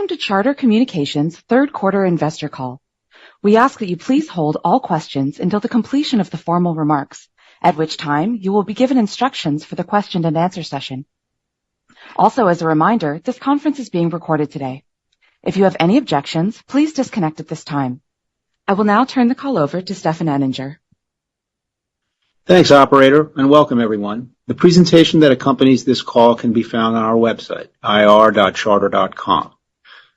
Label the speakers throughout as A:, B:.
A: Welcome to Charter Communications' third quarter investor call. We ask that you please hold all questions until the completion of the formal remarks, at which time you will be given instructions for the question and answer session. Also, as a reminder, this conference is being recorded today. If you have any objections, please disconnect at this time. I will now turn the call over to Stefan Anninger.
B: Thanks, operator, and welcome everyone. The presentation that accompanies this call can be found on our website, ir.charter.com.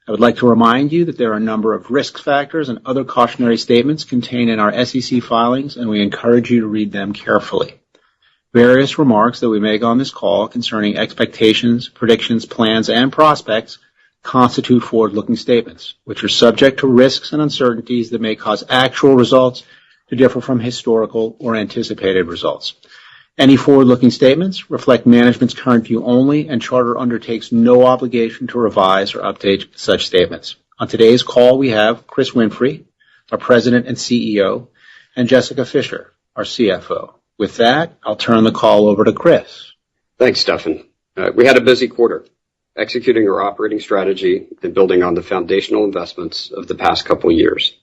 B: I would like to remind you that there are a number of risk factors and other cautionary statements contained in our SEC filings, and we encourage you to read them carefully. Various remarks that we make on this call concerning expectations, predictions, plans, and prospects constitute forward-looking statements, which are subject to risks and uncertainties that may cause actual results to differ from historical or anticipated results. Any forward-looking statements reflect management's current view only, and Charter undertakes no obligation to revise or update such statements. On today's call, we have Chris Winfrey, our President and CEO, and Jessica Fischer, our CFO. With that, I'll turn the call over to Chris.
C: Thanks, Stefan. We had a busy quarter, executing our operating strategy and building on the foundational investments of the past couple years.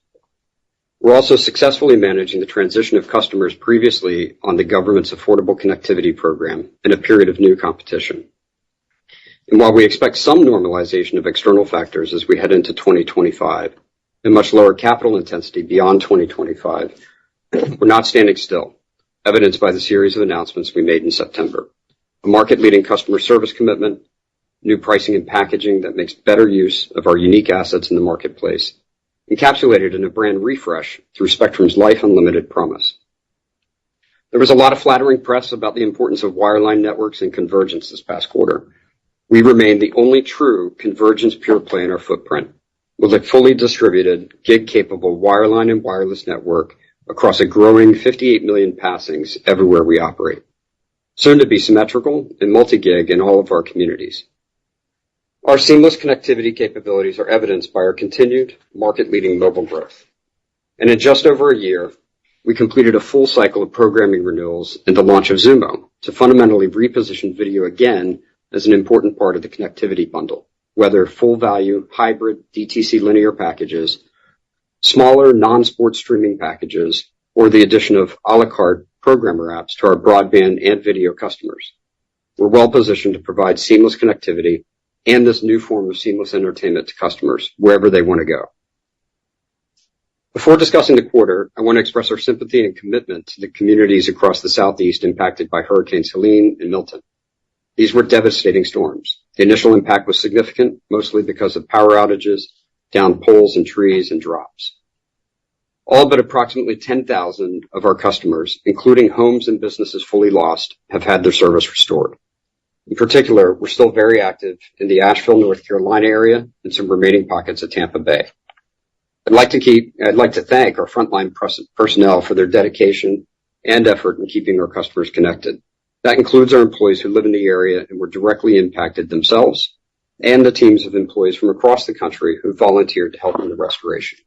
C: We're also successfully managing the transition of customers previously on the government's Affordable Connectivity Program in a period of new competition. And while we expect some normalization of external factors as we head into 2025 and much lower capital intensity beyond 2025, we're not standing still, evidenced by the series of announcements we made in September. A market-leading customer service commitment, new pricing and packaging that makes better use of our unique assets in the marketplace, encapsulated in a brand refresh through Spectrum's Life Unlimited promise. There was a lot of flattering press about the importance of wireline networks and convergence this past quarter. We remain the only true convergence pure play in our footprint, with a fully distributed, gig-capable wireline and wireless network across a growing 58 million passings everywhere we operate, soon to be symmetrical and multi-gig in all of our communities. Our seamless connectivity capabilities are evidenced by our continued market-leading mobile growth. And in just over a year, we completed a full cycle of programming renewals and the launch of Xumo to fundamentally reposition video again as an important part of the connectivity bundle, whether full-value, hybrid, DTC linear packages, smaller non-sports streaming packages, or the addition of a la carte programmer apps to our broadband and video customers. We're well positioned to provide seamless connectivity and this new form of seamless entertainment to customers wherever they want to go. Before discussing the quarter, I want to express our sympathy and commitment to the communities across the Southeast impacted by Hurricanes Helene and Milton. These were devastating storms. The initial impact was significant, mostly because of power outages, downed poles and trees, and drops. All but approximately 10,000 of our customers, including homes and businesses fully lost, have had their service restored. In particular, we're still very active in the Asheville, North Carolina area and some remaining pockets of Tampa Bay. I'd like to thank our frontline personnel for their dedication and effort in keeping our customers connected. That includes our employees who live in the area and were directly impacted themselves, and the teams of employees from across the country who volunteered to help in the restoration.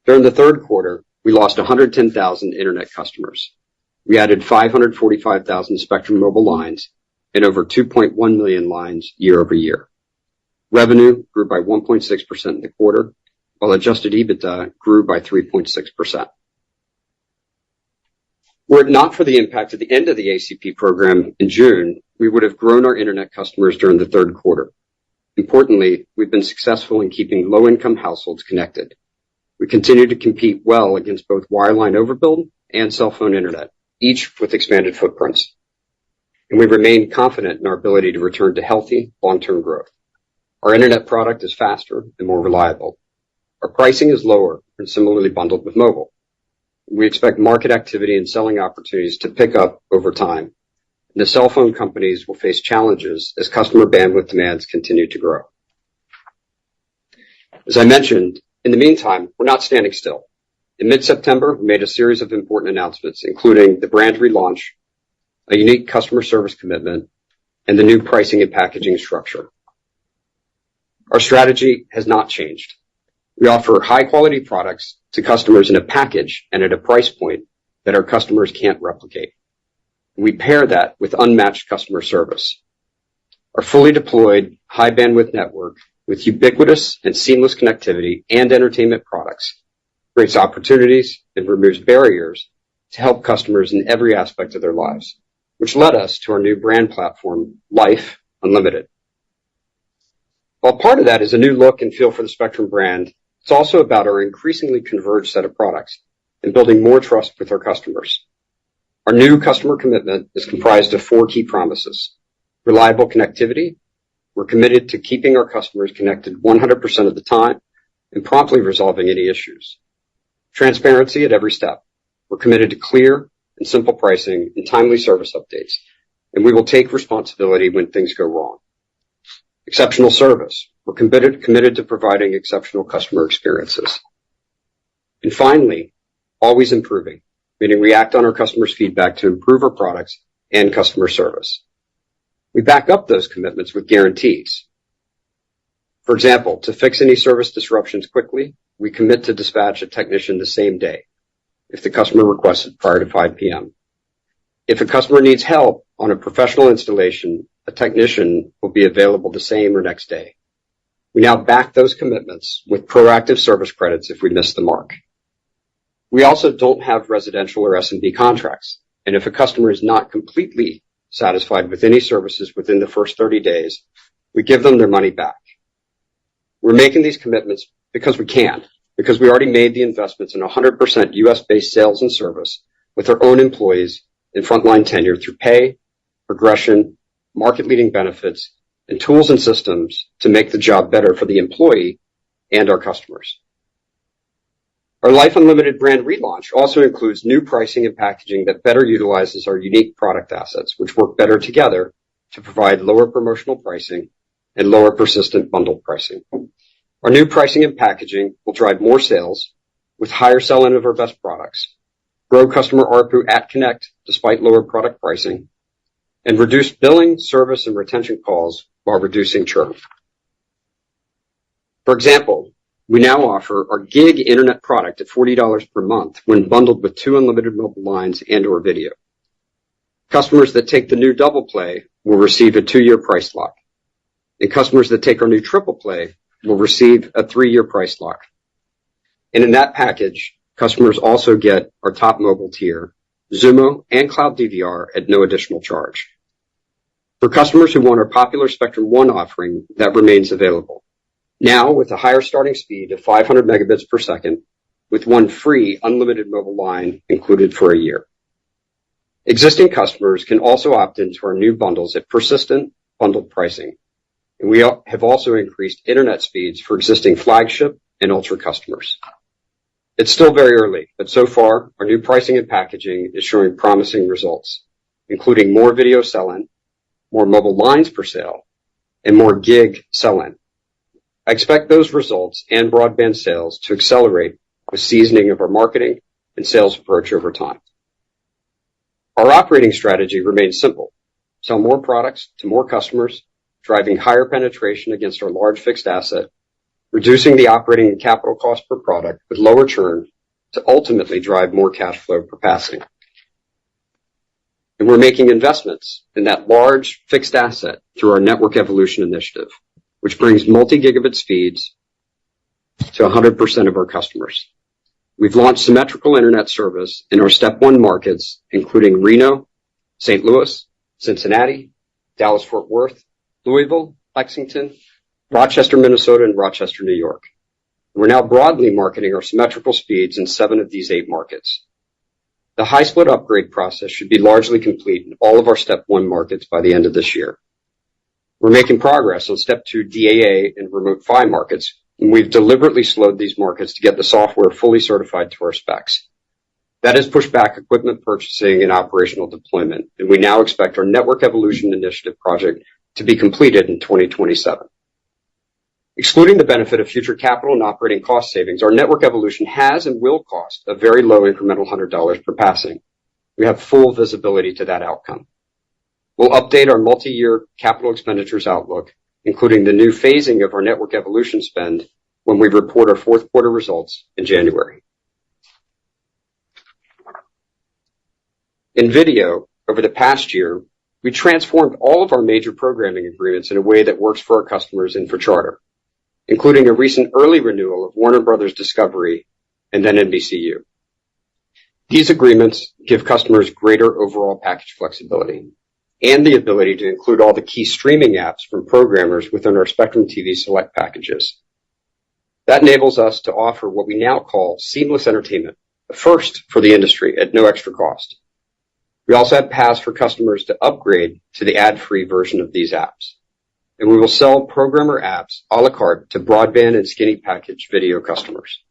C: During the third quarter, we lost 110,000 internet customers. We added 545,000 Spectrum mobile lines and over 2.1 million lines year over year. Revenue grew by 1.6% in the quarter, while adjusted EBITDA grew by 3.6%. Were it not for the impact at the end of the ACP program in June, we would have grown our internet customers during the third quarter. Importantly, we've been successful in keeping low-income households connected. We continue to compete well against both wireline overbuild and cell phone internet, each with expanded footprints. And we remain confident in our ability to return to healthy, long-term growth. Our internet product is faster and more reliable. Our pricing is lower and similarly bundled with mobile. We expect market activity and selling opportunities to pick up over time. And the cell phone companies will face challenges as customer bandwidth demands continue to grow. As I mentioned, in the meantime, we're not standing still. In mid-September, we made a series of important announcements, including the brand relaunch, a unique customer service commitment, and the new pricing and packaging structure. Our strategy has not changed. We offer high-quality products to customers in a package and at a price point that our customers can't replicate. We pair that with unmatched customer service. Our fully deployed high bandwidth network with ubiquitous and seamless connectivity and entertainment products creates opportunities and removes barriers to help customers in every aspect of their lives, which led us to our new brand platform, Life Unlimited. While part of that is a new look and feel for the Spectrum brand, it's also about our increasingly converged set of products and building more trust with our customers. Our new customer commitment is comprised of 4 key promises. Reliable connectivity. We're committed to keeping our customers connected 100% of the time and promptly resolving any issues. Transparency at every step. We're committed to clear and simple pricing and timely service updates, and we will take responsibility when things go wrong. Exceptional service. We're committed to providing exceptional customer experiences. And finally, always improving, meaning we act on our customers' feedback to improve our products and customer service. We back up those commitments with guarantees. For example, to fix any service disruptions quickly, we commit to dispatch a technician the same day if the customer requests it prior to 5 p.m. If a customer needs help on a professional installation, a technician will be available the same or next day. We now back those commitments with proactive service credits if we miss the mark. We also don't have residential or SMB contracts, and if a customer is not completely satisfied with any services within the first 30 days, we give them their money back. We're making these commitments because we can, because we already made the investments in 100% U.S.-based sales and service with our own employees and frontline tenure through pay, progression, market-leading benefits, and tools and systems to make the job better for the employee and our customers. Our Life Unlimited brand relaunch also includes new pricing and packaging that better utilizes our unique product assets, which work better together to provide lower promotional pricing and lower persistent bundled pricing. Our new pricing and packaging will drive more sales with higher sell-in of our best products, grow customer ARPU at Connect despite lower product pricing, and reduce billing, service, and retention calls while reducing churn. For example, we now offer our gig internet product at $40 per month when bundled with 2 unlimited mobile lines and or video. Customers that take the new double play will receive a 2-year price lock, and customers that take our new triple play will receive a 3-year price lock. And in that package, customers also get our top mobile tier, Xumo, and Cloud DVR at no additional charge. For customers who want our popular Spectrum One offering, that remains available. Now, with a higher starting speed of 500 megabits per second, with 1 free unlimited mobile line included for a year. Existing customers can also opt into our new bundles at persistent bundled pricing. And we have also increased internet speeds for existing flagship and ultra customers. It's still very early, but so far, our new pricing and packaging is showing promising results, including more video sell-in, more mobile lines per sale, and more gig sell-in. I expect those results and broadband sales to accelerate with seasoning of our marketing and sales approach over time. Our operating strategy remains simple. Sell more products to more customers, driving higher penetration against our large fixed asset, reducing the operating and capital cost per product with lower churn to ultimately drive more cash flow per passing. And we're making investments in that large fixed asset through our network evolution initiative, which brings multi-gigabit speeds to 100% of our customers. We've launched symmetrical internet service in our Step 1 markets, including Reno, St. Louis, Cincinnati, Dallas-Fort Worth, Louisville, Lexington, Rochester, Minnesota, and Rochester, New York. We're now broadly marketing our symmetrical speeds in 7 of these 8 markets. The high split upgrade process should be largely complete in all of our Step 1 markets by the end of this year. We're making progress on Step 2 DAA and Remote PHY markets, and we've deliberately slowed these markets to get the software fully certified to our specs. That has pushed back equipment purchasing and operational deployment, and we now expect our Network Evolution Initiative project to be completed in 2027. Excluding the benefit of future capital and operating cost savings, our network evolution has and will cost a very low incremental $100 per passing. We have full visibility to that outcome. We'll update our multi-year capital expenditures outlook, including the new phasing of our network evolution spend when we report our 4th quarter results in January. In video, over the past year, we transformed all of our major programming agreements in a way that works for our customers and for Charter, including a recent early renewal of Warner Brothers Discovery and then NBCU. These agreements give customers greater overall package flexibility and the ability to include all the key streaming apps from programmers within our Spectrum TV Select packages. That enables us to offer what we now call seamless entertainment, a first for the industry at no extra cost. We also have paths for customers to upgrade to the ad-free version of these apps. And we will sell programmer apps a la carte to broadband and skinny package video customers.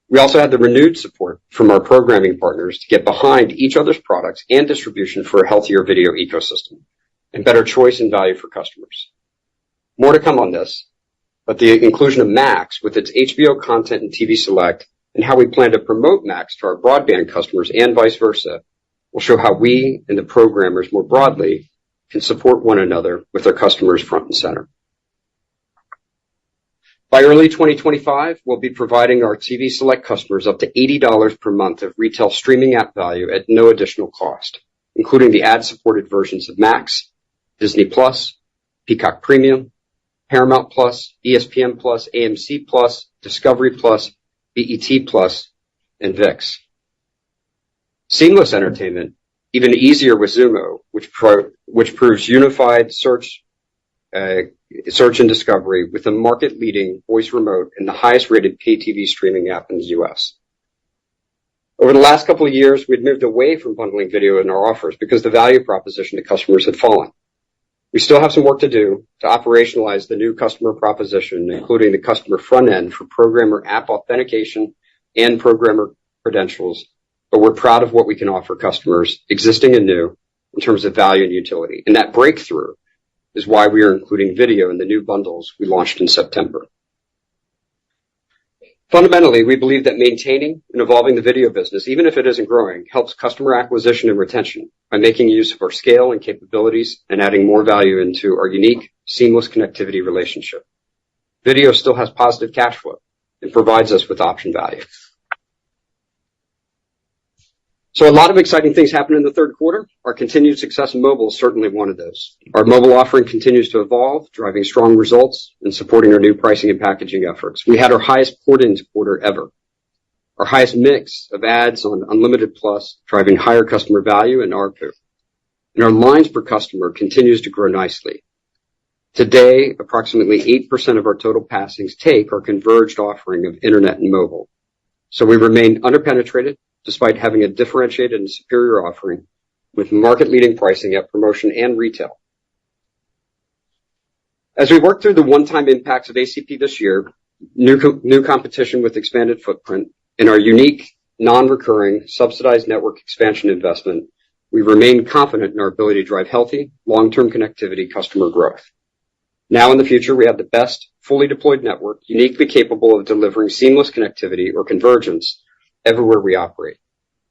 C: We also have the renewed support from our programming partners to get behind each other's products and distribution for a healthier video ecosystem and better choice and value for customers. More to come on this, but the inclusion of Max with its HBO content and TV Select and how we plan to promote Max to our broadband customers and vice versa will show how we and the programmers more broadly can support one another with our customers front and center. By early 2025, we'll be providing our TV Select customers up to $80 per month of retail streaming app value at no additional cost, including the ad-supported versions of Max, Disney+, Peacock Premium, Paramount+, ESPN+, AMC+, Discovery+, BET+, and ViX. Seamless entertainment, even easier with Xumo, which proves unified search and discovery with a market-leading voice remote and the highest-rated pay TV streaming app in the U.S. Over the last couple of years, we'd moved away from bundling video in our offers because the value proposition to customers had fallen. We still have some work to do to operationalize the new customer proposition, including the customer front end for programmer app authentication and programmer credentials, but we're proud of what we can offer customers, existing and new, in terms of value and utility. And that breakthrough is why we are including video in the new bundles we launched in September. Fundamentally, we believe that maintaining and evolving the video business, even if it isn't growing, helps customer acquisition and retention by making use of our scale and capabilities and adding more value into our unique, seamless connectivity relationship. Video still has positive cash flow and provides us with option value. So a lot of exciting things happened in the third quarter. Our continued success in mobile is certainly one of those. Our mobile offering continues to evolve, driving strong results and supporting our new pricing and packaging efforts. We had our highest port-ins quarter ever. Our highest mix of ads on Unlimited Plus, driving higher customer value and ARPU. And our lines per customer continues to grow nicely. Today, approximately 8% of our total passings take our converged offering of internet and mobile. So we remain underpenetrated, despite having a differentiated and superior offering with market-leading pricing at promotion and retail. As we work through the one-time impacts of ACP this year, new competition with expanded footprint, and our unique, non-recurring, subsidized network expansion investment, we remain confident in our ability to drive healthy, long-term connectivity customer growth. Now in the future, we have the best fully deployed network, uniquely capable of delivering seamless connectivity or convergence everywhere we operate,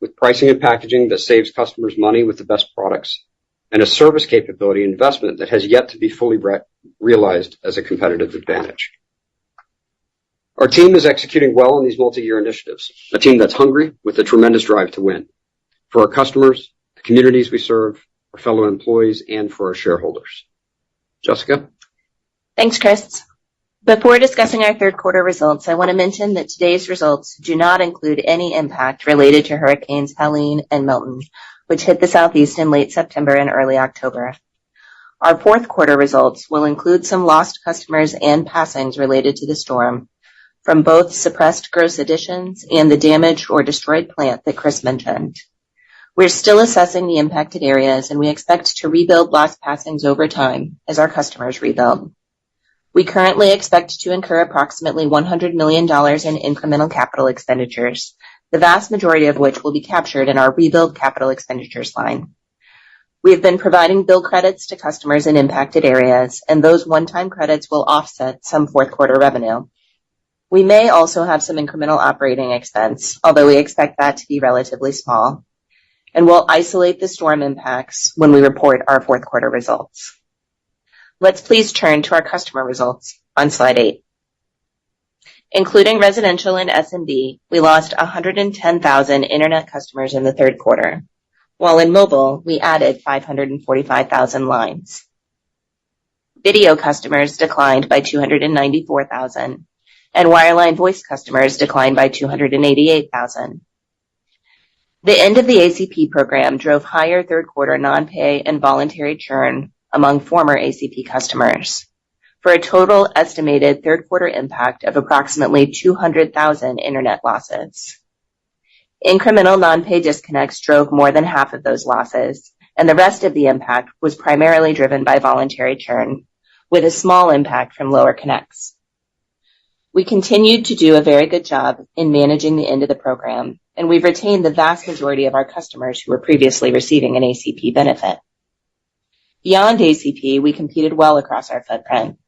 C: with pricing and packaging that saves customers money with the best products, and a service capability investment that has yet to be fully realized as a competitive advantage. Our team is executing well on these multi-year initiatives, a team that's hungry with a tremendous drive to win, for our customers, the communities we serve, our fellow employees, and for our shareholders. Jessica?
D: Thanks, Chris. Before discussing our third quarter results, I want to mention that today's results do not include any impact related to Hurricanes Helene and Milton, which hit the Southeast in late September and early October. Our fourth quarter results will include some lost customers and passings related to the storm, from both suppressed gross additions and the damaged or destroyed plant that Chris mentioned. We're still assessing the impacted areas, and we expect to rebuild lost passings over time as our customers rebuild. We currently expect to incur approximately $100 million in incremental capital expenditures, the vast majority of which will be captured in our rebuild capital expenditures line. We have been providing bill credits to customers in impacted areas, and those one-time credits will offset some fourth quarter revenue. We may also have some incremental operating expense, although we expect that to be relatively small, and we'll isolate the storm impacts when we report our fourth quarter results. Let's please turn to our customer results on slide 8. Including residential and SMB, we lost 110,000 internet customers in the third quarter. while in mobile, we added 545,000 lines. Video customers declined by 294,000, and wireline voice customers declined by 288,000. The end of the ACP program drove higher third-quarter non-pay and voluntary churn among former ACP customers, for a total estimated third-quarter impact of approximately 200,000 internet losses. Incremental non-pay disconnects drove more than half of those losses, and the rest of the impact was primarily driven by voluntary churn, with a small impact from lower connects. We continued to do a very good job in managing the end of the program, and we've retained the vast majority of our customers who were previously receiving an ACP benefit. Beyond ACP, we competed well across our footprint,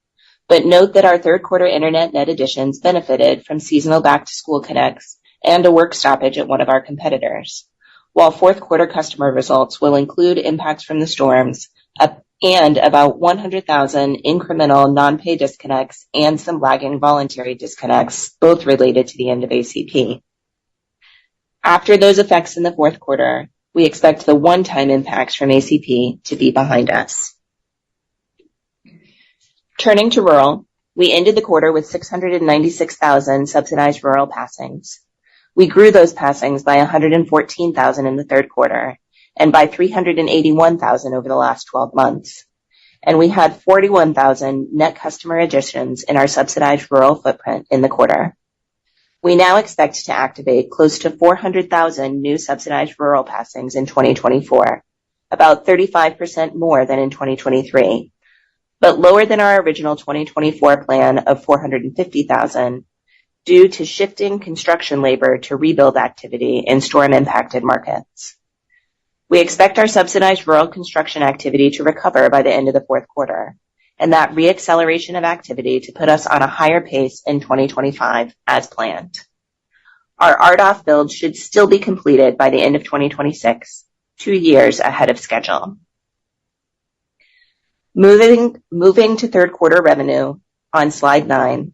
D: but note that our third-quarter internet net additions benefited from seasonal back-to-school connects and a work stoppage at one of our competitors, while fourth-quarter customer results will include impacts from the storms and about 100,000 incremental non-pay disconnects and some lagging voluntary disconnects, both related to the end of ACP. After those effects in the fourth quarter, we expect the one-time impacts from ACP to be behind us. Turning to rural, we ended the quarter with 696,000 subsidized rural passings. We grew those passings by 114,000 in the third quarter and by 381,000 over the last 12 months. And we had 41,000 net customer additions in our subsidized rural footprint in the quarter. We now expect to activate close to 400,000 new subsidized rural passings in 2024, about 35% more than in 2023, but lower than our original 2024 plan of 450,000 due to shifting construction labor to rebuild activity in storm-impacted markets. We expect our subsidized rural construction activity to recover by the end of the fourth quarter, and that reacceleration of activity to put us on a higher pace in 2025 as planned. Our RDOF build should still be completed by the end of 2026, 2 years ahead of schedule. Moving to third quarter revenue on slide 9.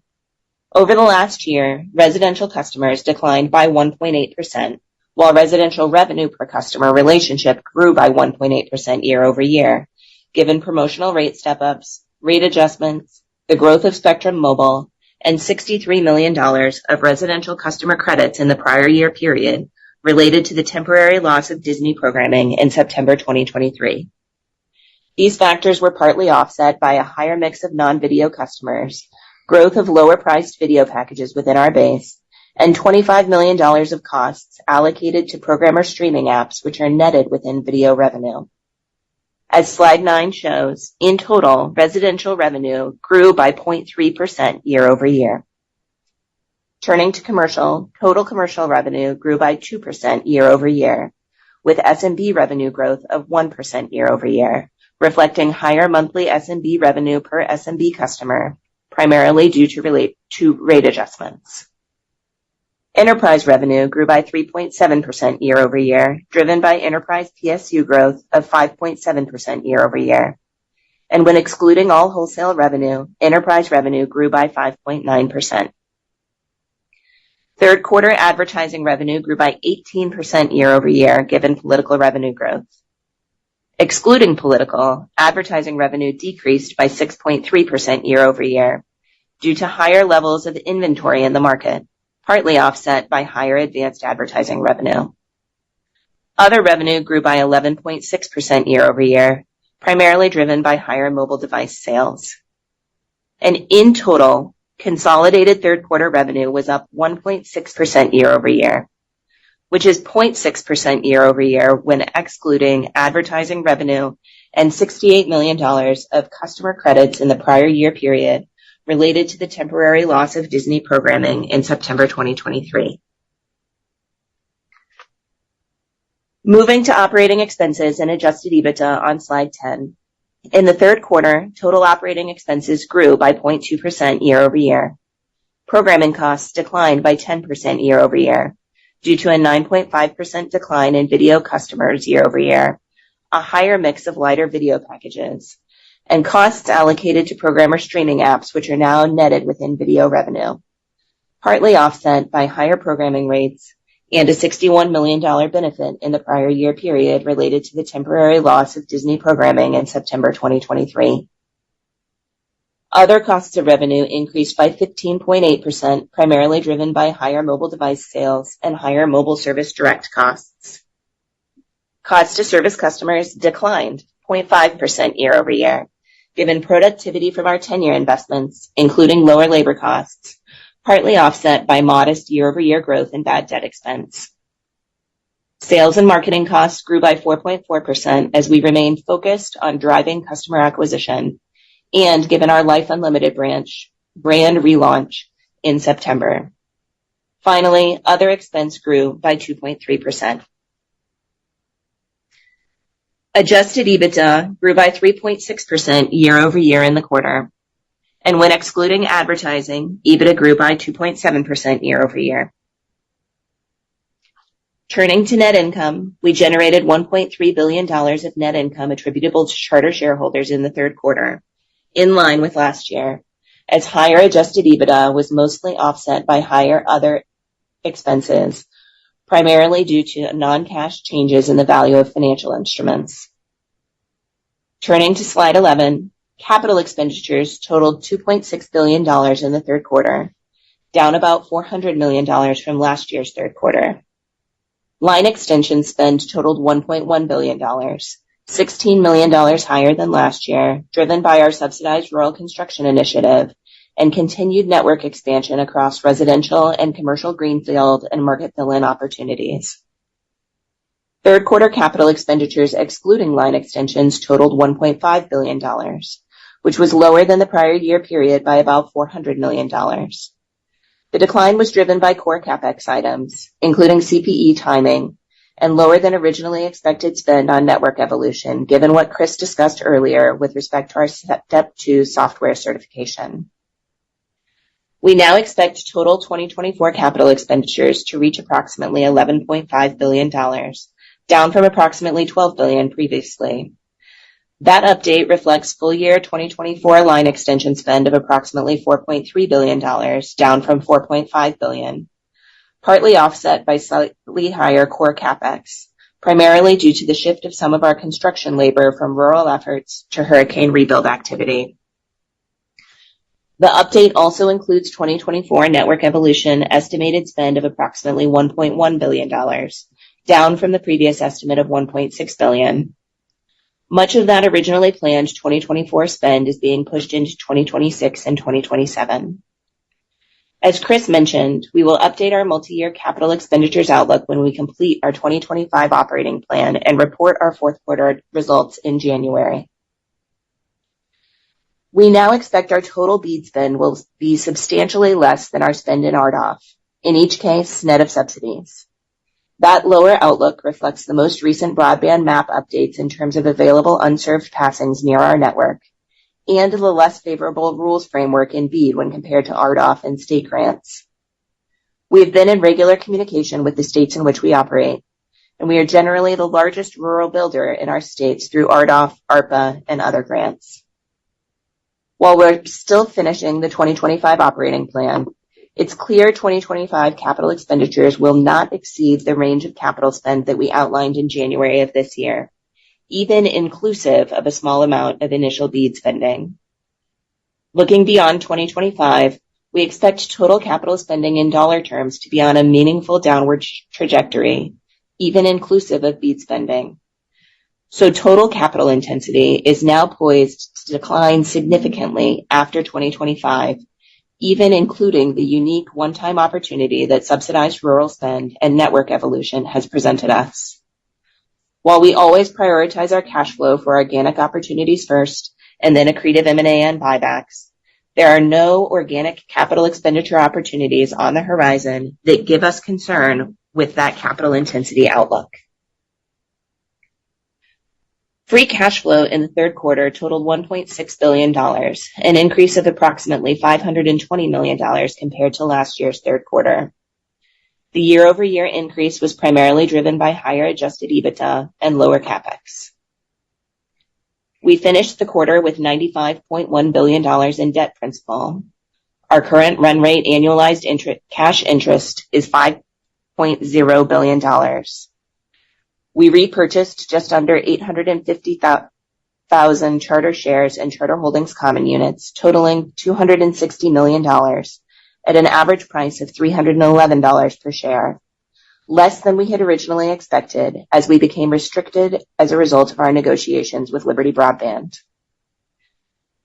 D: Over the last year, residential customers declined by 1.8%, while residential revenue per customer relationship grew by 1.8% year over year, given promotional rate step-ups, rate adjustments, the growth of Spectrum Mobile, and $63 million of residential customer credits in the prior year period related to the temporary loss of Disney programming in September 2023. These factors were partly offset by a higher mix of non-video customers, growth of lower-priced video packages within our base, and $25 million of costs allocated to programmer streaming apps, which are netted within video revenue. As slide 9 shows, in total, residential revenue grew by 0.3% year over year. Turning to commercial, total commercial revenue grew by 2% year over year, with SMB revenue growth of 1% year over year, reflecting higher monthly SMB revenue per SMB customer, primarily due to rate adjustments. Enterprise revenue grew by 3.7% year over year, driven by enterprise PSU growth of 5.7% year over year. And when excluding all wholesale revenue, enterprise revenue grew by 5.9%. Third quarter advertising revenue grew by 18% year over year, given political revenue growth. Excluding political, advertising revenue decreased by 6.3% year over year due to higher levels of inventory in the market, partly offset by higher advanced advertising revenue. Other revenue grew by 11.6% year over year, primarily driven by higher mobile device sales. And in total, consolidated third quarter revenue was up 1.6% year over year, which is 0.6% year over year when excluding advertising revenue and $68 million of customer credits in the prior year period related to the temporary loss of Disney programming in September 2023. Moving to operating expenses and adjusted EBITDA on slide 10. In the third quarter, total operating expenses grew by 0.2% year over year. Programming costs declined by 10% year over year due to a 9.5% decline in video customers year over year, a higher mix of lighter video packages, and costs allocated to programmer streaming apps, which are now netted within video revenue, partly offset by higher programming rates and a $61 million benefit in the prior year period related to the temporary loss of Disney programming in September 2023. Other costs of revenue increased by 15.8%, primarily driven by higher mobile device sales and higher mobile service direct costs. Cost to service customers declined 0.5% year over year, given productivity from our 10-year investments, including lower labor costs, partly offset by modest year-over-year growth in bad debt expense. Sales and marketing costs grew by 4.4% as we remained focused on driving customer acquisition and given our Life Unlimited brand relaunch in September. Finally, other expense grew by 2.3%. Adjusted EBITDA grew by 3.6% year over year in the quarter. And when excluding advertising, EBITDA grew by 2.7% year over year. Turning to net income, we generated $1.3 billion of net income attributable to Charter shareholders in the third quarter, in line with last year, as higher adjusted EBITDA was mostly offset by higher other expenses, primarily due to non-cash changes in the value of financial instruments. Turning to slide 11, capital expenditures totaled $2.6 billion in the third quarter, down about $400 million from last year's third quarter. Line extension spend totaled $1.1 billion, $16 million higher than last year, driven by our subsidized rural construction initiative and continued network expansion across residential and commercial greenfield and market fill-in opportunities. Third quarter capital expenditures excluding line extensions totaled $1.5 billion, which was lower than the prior year period by about $400 million. The decline was driven by core CapEx items, including CPE timing, and lower than originally expected spend on network evolution, given what Chris discussed earlier with respect to our Step 2 software certification. We now expect total 2024 capital expenditures to reach approximately $11.5 billion, down from approximately $12 billion previously. That update reflects full year 2024 line extension spend of approximately $4.3 billion, down from $4.5 billion, partly offset by slightly higher core CapEx, primarily due to the shift of some of our construction labor from rural efforts to hurricane rebuild activity. The update also includes 2024 network evolution estimated spend of approximately $1.1 billion, down from the previous estimate of $1.6 billion. Much of that originally planned 2024 spend is being pushed into 2026 and 2027. As Chris mentioned, we will update our multi-year capital expenditures outlook when we complete our 2025 operating plan and report our fourth quarter results in January. We now expect our total BEAD spend will be substantially less than our spend in RDOF, in each case net of subsidies. That lower outlook reflects the most recent broadband map updates in terms of available unserved passings near our network and the less favorable rules framework in BEAD when compared to RDOF and state grants. We have been in regular communication with the states in which we operate, and we are generally the largest rural builder in our states through RDOF, ARPA, and other grants. While we're still finishing the 2025 operating plan, it's clear 2025 capital expenditures will not exceed the range of capital spend that we outlined in January of this year, even inclusive of a small amount of initial BEAD spending. Looking beyond 2025, we expect total capital spending in dollar terms to be on a meaningful downward trajectory, even inclusive of BEAD spending. So total capital intensity is now poised to decline significantly after 2025, even including the unique one-time opportunity that subsidized rural spend and network evolution has presented us. While we always prioritize our cash flow for organic opportunities first and then accretive M&A and buybacks, there are no organic capital expenditure opportunities on the horizon that give us concern with that capital intensity outlook. Free cash flow in the third quarter totaled $1.6 billion, an increase of approximately $520 million compared to last year's third quarter. The year-over-year increase was primarily driven by higher adjusted EBITDA and lower CapEx. We finished the quarter with $95.1 billion in debt principal. Our current run rate annualized cash interest is $1.0 billion. We repurchased just under 850,000 Charter shares and Charter Holdings common units, totaling $260 million at an average price of $311 per share, less than we had originally expected as we became restricted as a result of our negotiations with Liberty Broadband.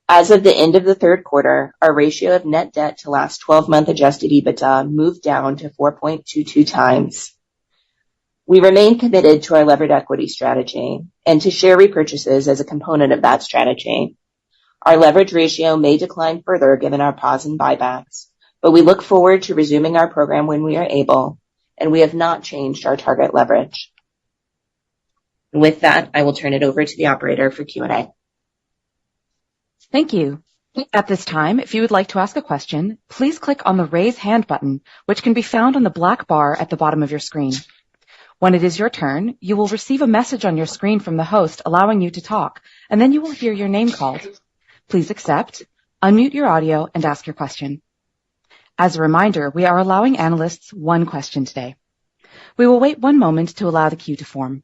D: As of the end of the third quarter, our ratio of net debt to last 12-month adjusted EBITDA moved down to 4.22 times. We remain committed to our levered equity strategy and to share repurchases as a component of that strategy. Our leverage ratio may decline further given our pause in buybacks, but we look forward to resuming our program when we are able, and we have not changed our target leverage. With that, I will turn it over to the operator for Q&A.
A: Thank you. At this time, if you would like to ask a question, please click on the Raise Hand button, which can be found on the black bar at the bottom of your screen. When it is your turn, you will receive a message on your screen from the host allowing you to talk, and then you will hear your name called. Please accept, unmute your audio, and ask your question. As a reminder, we are allowing analysts one question today. We will wait one moment to allow the queue to form.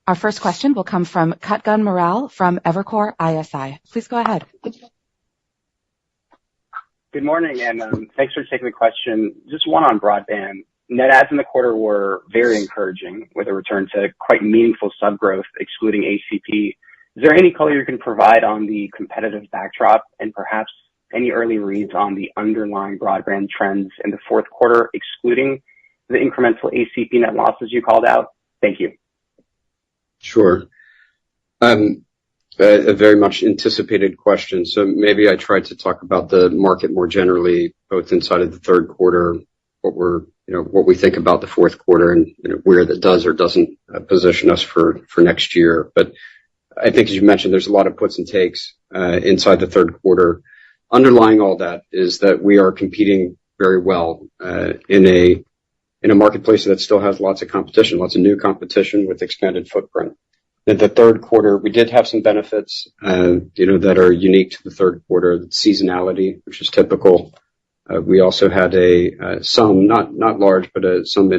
A: Our first question will come from Kutgun Maral from Evercore ISI. Please go ahead.
E: Good morning, and thanks for taking the question. Just one on broadband. Net adds in the quarter were very encouraging, with a return to quite meaningful sub-growth, excluding ACP. Is there any color you can provide on the competitive backdrop and perhaps any early reads on the underlying broadband trends in the fourth quarter, excluding the incremental ACP net losses you called out? Thank you.
C: Sure. A very much anticipated question. So maybe I tried to talk about the market more generally, both inside of the third quarter, what we think about the fourth quarter, and where that does or doesn't position us for next year. But I think, as you mentioned, there's a lot of puts and takes inside the third quarter. Underlying all that is that we are competing very well in a marketplace that still has lots of competition, lots of new competition with expanded footprint. In the third quarter, we did have some benefits, that are unique to the third quarter, seasonality, which is typical. We also had some, not large, but some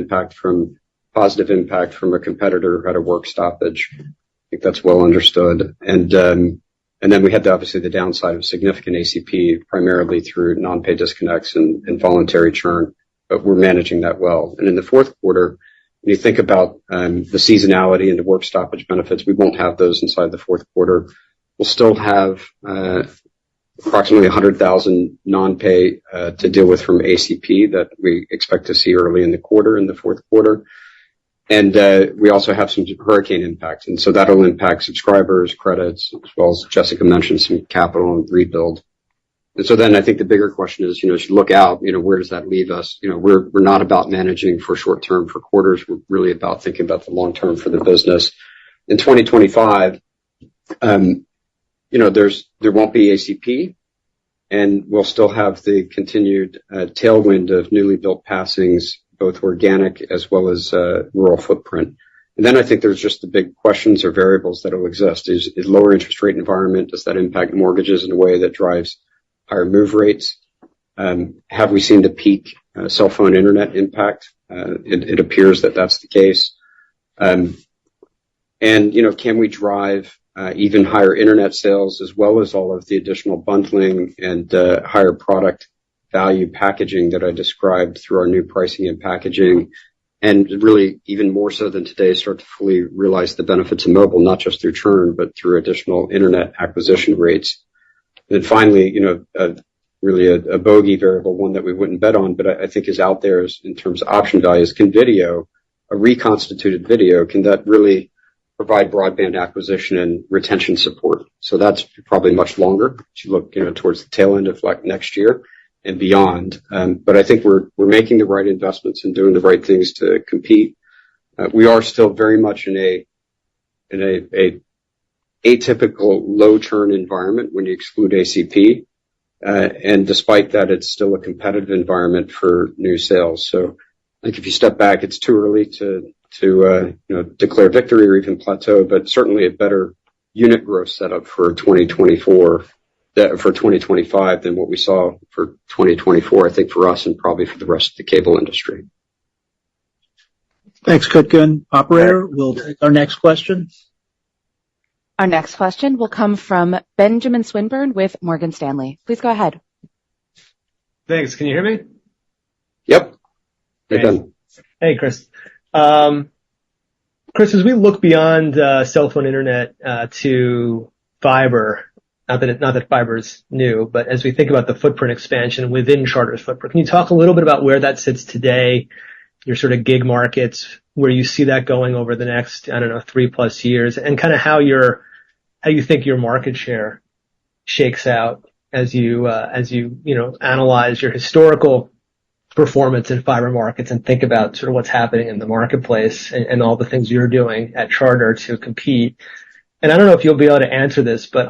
C: positive impact from a competitor who had a work stoppage. I think that's well understood. And then we had obviously the downside of significant ACP, primarily through non-pay disconnects and voluntary churn, but we're managing that well. And in the fourth quarter, when you think about the seasonality and the work stoppage benefits, we won't have those inside the fourth quarter. We'll still have approximately 100,000 non-pay to deal with from ACP that we expect to see early in the fourth quarter. And we also have some hurricane impact, and so that'll impact subscribers, credits, as well as Jessica mentioned, some capital and rebuild. And so then I think the bigger question is, as you look out, where does that leave us? We're not about managing for short term for quarters. We're really about thinking about the long term for the business. In 2025, there won't be ACP, and we'll still have the continued tailwind of newly built passings, both organic as well as rural footprint. And then I think there's just the big questions or variables that will exist. Is lower interest rate environment, does that impact mortgages in a way that drives higher move rates? Have we seen the peak cell phone internet impact? It appears that that's the case. And can we drive even higher internet sales, as well as all of the additional bundling and higher product value packaging that I described through our new pricing and packaging, and really even more so than today, start to fully realize the benefits of mobile, not just through churn, but through additional internet acquisition rates. And then finally, really a bogey variable, one that we wouldn't bet on, but I think is out there in terms of option values. Can video, a reconstituted video, can that really provide broadband acquisition and retention support? So that's probably much longer as you look, towards the tail end of like next year and beyond. But I think we're making the right investments and doing the right things to compete. We are still very much in a atypical low churn environment when you exclude ACP. And despite that, it's still a competitive environment for new sales. So I think if you step back, it's too early to declare victory or even plateau, but certainly a better unit growth setup for 2024 for 2025 than what we saw for 2024, I think, for us and probably for the rest of the cable industry.
B: Thanks, Kutgun. Operator, we'll take our next question.
A: Our next question will come from Benjamin Swinburne with Morgan Stanley. Please go ahead.
F: Thanks. Can you hear me?
C: Yep. Hey, Ben.
F: Hey, Chris. Chris, as we look beyond cell phone internet to fiber, not that fiber is new, but as we think about the footprint expansion within Charter's footprint, can you talk a little bit about where that sits today, your sort of gig markets, where you see that going over the next, 3+ years, and kind of how you think your market share shakes out as you analyze your historical performance in fiber markets and think about sort of what's happening in the marketplace and all the things you're doing at Charter to compete. And I don't know if you'll be able to answer this, but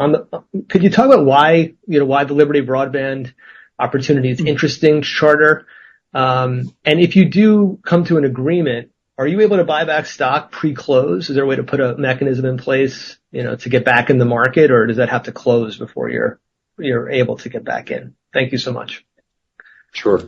F: could you talk about why the Liberty Broadband opportunity is interesting to Charter? And if you do come to an agreement, are you able to buy back stock pre-close? Is there a way to put a mechanism in place, to get back in the market, or does that have to close before you're able to get back in? Thank you so much.
C: Sure.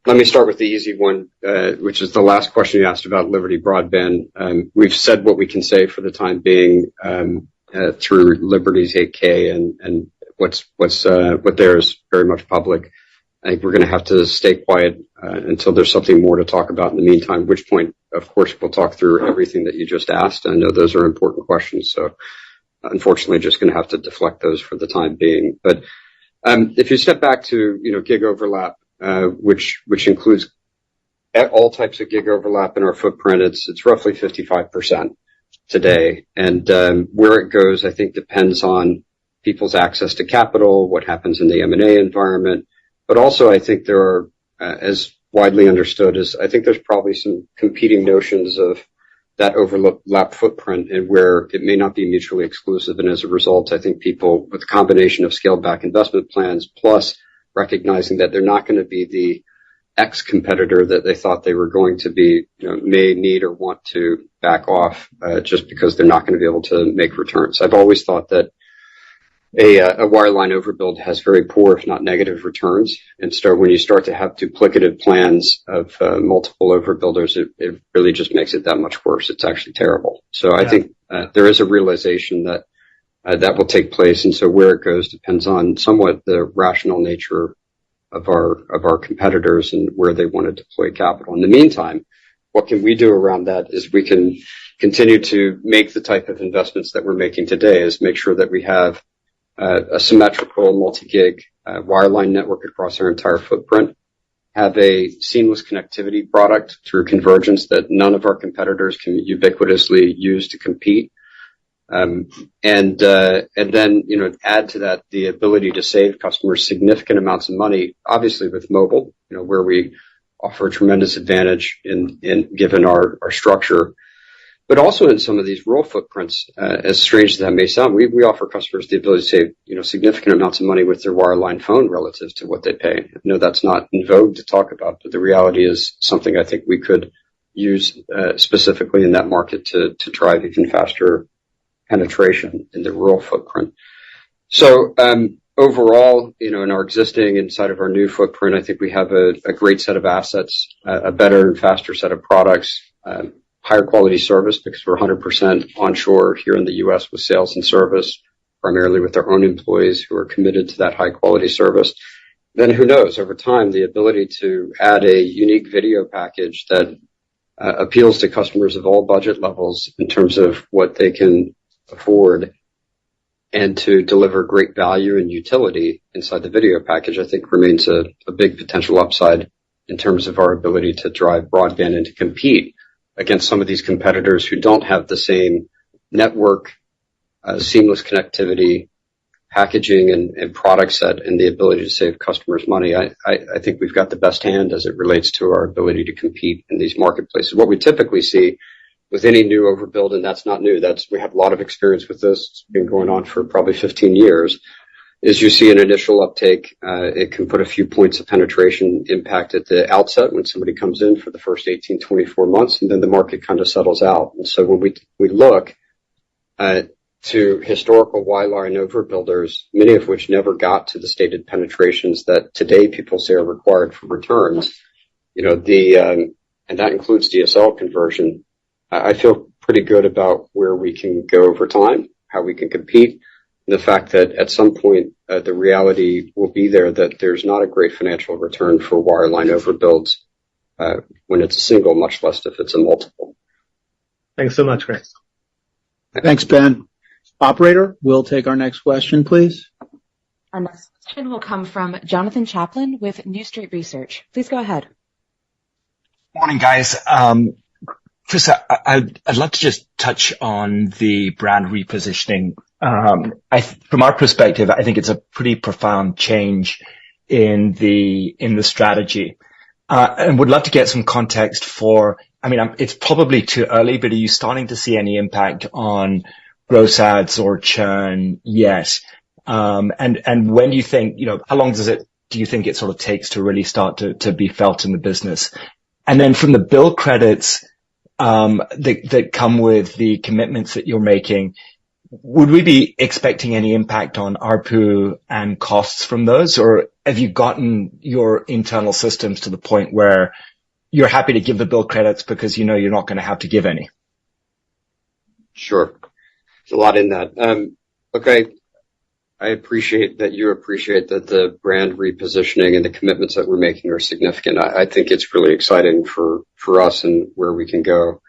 C: Let me start with the easy one, which is the last question you asked about Liberty Broadband. We've said what we can say for the time being through Liberty's 8K, and what there is very much public. I think we're going to have to stay quiet until there's something more to talk about in the meantime, at which point, of course, we'll talk through everything that you just asked. I know those are important questions, so unfortunately, just going to have to deflect those for the time being. But if you step back to gig overlap, which includes all types of gig overlap in our footprint, it's roughly 55% today, and where it goes, I think, depends on people's access to capital, what happens in the M&A environment. But also, I think there are, as widely understood, I think there's probably some competing notions of that overlap footprint and where it may not be mutually exclusive. And as a result, I think people with a combination of scaled back investment plans plus recognizing that they're not going to be the X competitor that they thought they were going to be, may need or want to back off just because they're not going to be able to make returns. I've always thought that a wireline overbuild has very poor, if not negative, returns. And so when you start to have duplicative plans of multiple overbuilders, it really just makes it that much worse. It's actually terrible. So I think there is a realization that that will take place. And so where it goes depends on somewhat the rational nature of our competitors and where they want to deploy capital. In the meantime, what can we do around that is we can continue to make the type of investments that we're making today, is make sure that we have a symmetrical multi-gig wireline network across our entire footprint, have a seamless connectivity product through convergence that none of our competitors can ubiquitously use to compete, and then add to that the ability to save customers significant amounts of money, obviously with mobile, where we offer a tremendous advantage in given our structure. But also in some of these rural footprints, as strange as that may sound, we offer customers the ability to save, significant amounts of money with their wireline phone relative to what they pay. I know that's not in vogue to talk about, but the reality is something I think we could use specifically in that market to drive even faster penetration in the rural footprint. So overall, in our existing inside of our new footprint, I think we have a great set of assets, a better and faster set of products, higher quality service because we're 100% onshore here in the U.S. with sales and service, primarily with our own employees who are committed to that high quality service. Then who knows, over time, the ability to add a unique video package that appeals to customers of all budget levels in terms of what they can afford and to deliver great value and utility inside the video package, I think remains a big potential upside in terms of our ability to drive broadband and to compete against some of these competitors who don't have the same network, seamless connectivity, packaging, and product set, and the ability to save customers money. I think we've got the best hand as it relates to our ability to compete in these marketplaces. What we typically see with any new overbuild, and that's not new, we have a lot of experience with this, it's been going on for probably 15 years, is you see an initial uptake. It can put a few points of penetration impact at the outset when somebody comes in for the first 18, 24 months, and then the market kind of settles out. And so when we look to to historical wireline overbuilders, many of which never got to the stated penetrations that today people say are required for returns, and that includes DSL conversion. I feel pretty good about where we can go over time, how we can compete, and the fact that at some point the reality will be there that there's not a great financial return for wireline overbuilds when it's a single, much less if it's a multiple.
F: Thanks so much, Chris.
B: Thanks, Ben. Operator, we'll take our next question, please.
A: Our next question will come from Jonathan Chaplin with New Street Research. Please go ahead.
G: Morning, guys. Chris, I'd love to just touch on the brand repositioning. From our perspective, I think it's a pretty profound change in the strategy. And would love to get some context it's probably too early, but are you starting to see any impact on gross ads or churn yet? And when do you think, how long do you think it sort of takes to really start to be felt in the business? And then from the bill credits, that come with the commitments that you're making, would we be expecting any impact on ARPU and costs from those? Or have you gotten your internal systems to the point where you're happy to give the bill credits because you're not going to have to give any?
C: Sure. There's a lot in that. Okay. I appreciate that you appreciate that the brand repositioning and the commitments that we're making are significant. I think it's really exciting for us and where we can go.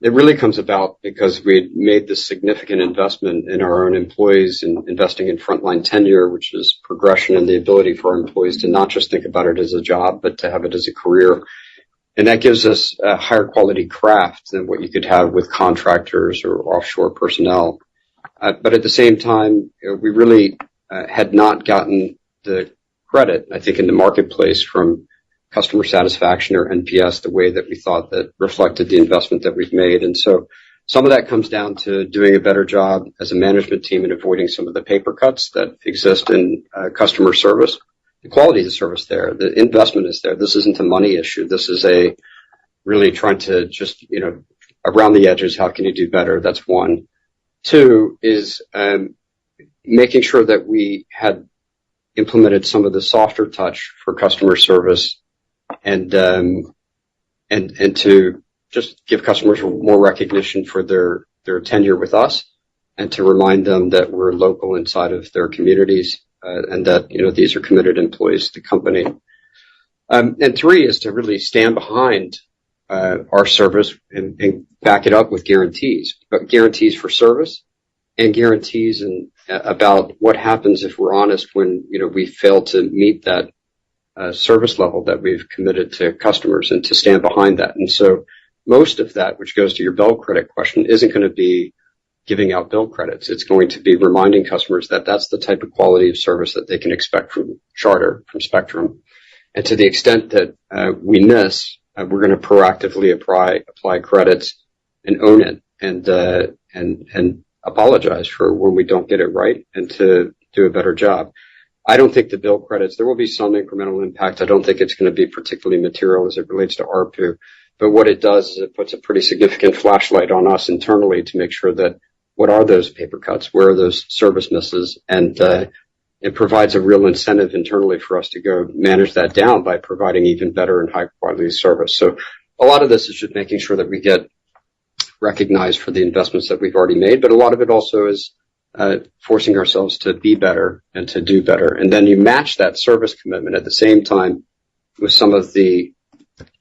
C: It really comes about because we made this significant investment in our own employees and investing in frontline tenure, which is progression and the ability for our employees to not just think about it as a job, but to have it as a career. And that gives us a higher quality craft than what you could have with contractors or offshore personnel. But at the same time, we really had not gotten the credit, I think, in the marketplace from customer satisfaction or NPS the way that we thought that reflected the investment that we've made. And so some of that comes down to doing a better job as a management team and avoiding some of the paper cuts that exist in customer service. The quality of the service there, the investment is there. This isn't a money issue. This is a really trying to just, around the edges, how can you do better? That's one. Two is making sure that we had implemented some of the softer touch for customer service and to just give customers more recognition for their tenure with us and to remind them that we're local inside of their communities and that, these are committed employees to the company. And three is to really stand behind our service and back it up with guarantees, but guarantees for service and guarantees about what happens if we're honest when, we fail to meet that service level that we've committed to customers and to stand behind that. And so most of that, which goes to your bill credit question, isn't going to be giving out bill credits. It's going to be reminding customers that that's the type of quality of service that they can expect from Charter, from Spectrum. And to the extent that we miss, we're going to proactively apply credits and own it and apologize for when we don't get it right and to do a better job. I don't think the bill credits, there will be some incremental impact. I don't think it's going to be particularly material as it relates to ARPU. But what it does is it puts a pretty significant flashlight on us internally to make sure that what are those paper cuts? Where are those service misses? And it provides a real incentive internally for us to go manage that down by providing even better and high quality service. So a lot of this is just making sure that we get recognized for the investments that we've already made, but a lot of it also is forcing ourselves to be better and to do better. And then you match that service commitment at the same time with some of the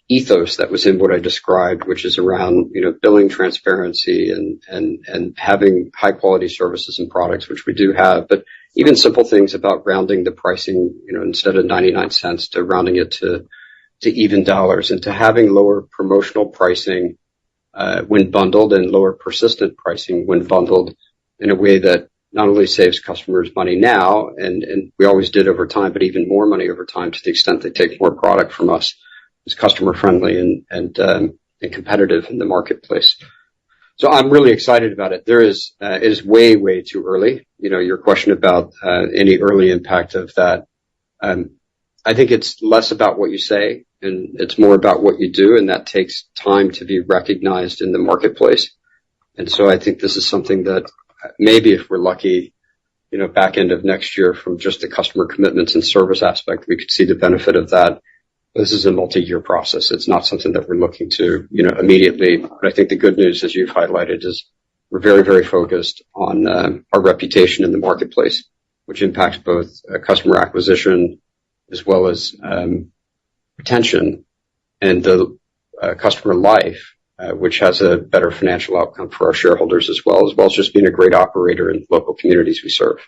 C: ethos that was in what I described, which is around, billing transparency and having high quality services and products, which we do have, but even simple things about rounding the pricing, instead of 99 cents to rounding it to even dollars and to having lower promotional pricing when bundled and lower persistent pricing when bundled in a way that not only saves customers money now, and we always did over time, but even more money over time to the extent they take more product from us. Is customer friendly and competitive in the marketplace. So I'm really excited about it. It is way, way too early. Your question about any early impact of that. I think it's less about what you say and it's more about what you do. And that takes time to be recognized in the marketplace. And so I think this is something that maybe if we're lucky, back end of next year from just the customer commitments and service aspect, we could see the benefit of that. This is a multi-year process. It's not something that we're looking to, immediately. But I think the good news, as you've highlighted, is we're very, very focused on our reputation in the marketplace, which impacts both customer acquisition as well as retention and the customer life, which has a better financial outcome for our shareholders as well as just being a great operator in local communities we serve.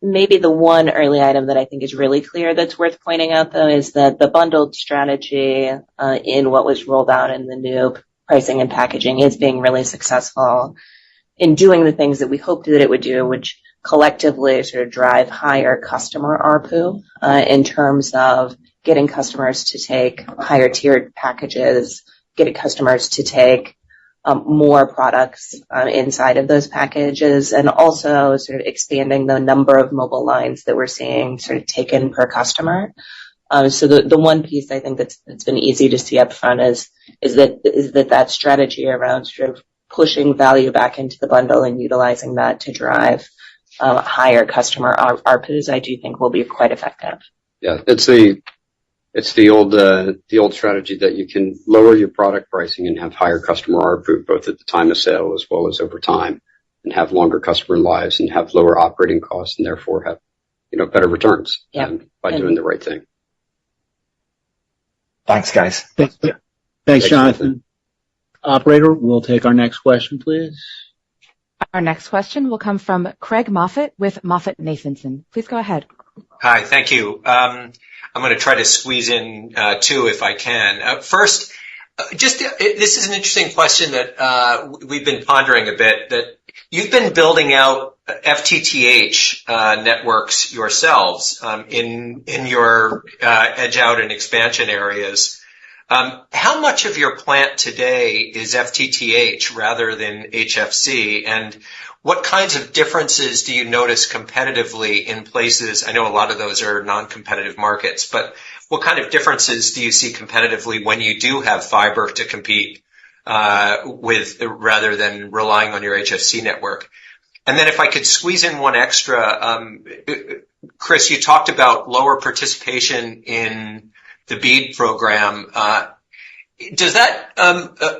D: Maybe the one early item that I think is really clear that's worth pointing out, though, is that the bundled strategy in what was rolled out in the new pricing and packaging is being really successful in doing the things that we hoped that it would do, which collectively sort of drive higher customer ARPU in terms of getting customers to take higher tiered packages, getting customers to take more products inside of those packages, and also sort of expanding the number of mobile lines that we're seeing sort of taken per customer. So the one piece I think that's been easy to see up front is that strategy around sort of pushing value back into the bundle and utilizing that to drive higher customer ARPUs, I do think will be quite effective.
C: Yeah, it's the old strategy that you can lower your product pricing and have higher customer ARPU both at the time of sale as well as over time, and have longer customer lives and have lower operating costs and therefore have better returns by doing the right thing.
G: Thanks, guys.
B: Thanks, Jonathan. Operator, we'll take our next question, please.
A: Our next question will come from Craig Moffett with MoffettNathanson. Please go ahead.
H: Hi, thank you. I'm going to try to squeeze in two if I can. First, this is an interesting question that we've been pondering a bit, that you've been building out FTTH networks yourselves in your edge out and expansion areas. How much of your plant today is FTTH rather than HFC, and what kinds of differences do you notice competitively in places? I know a lot of those are non-competitive markets, but what kind of differences do you see competitively when you do have fiber to compete with rather than relying on your HFC network? And then if I could squeeze in one extra, Chris, you talked about lower participation in the BEAD program. Does that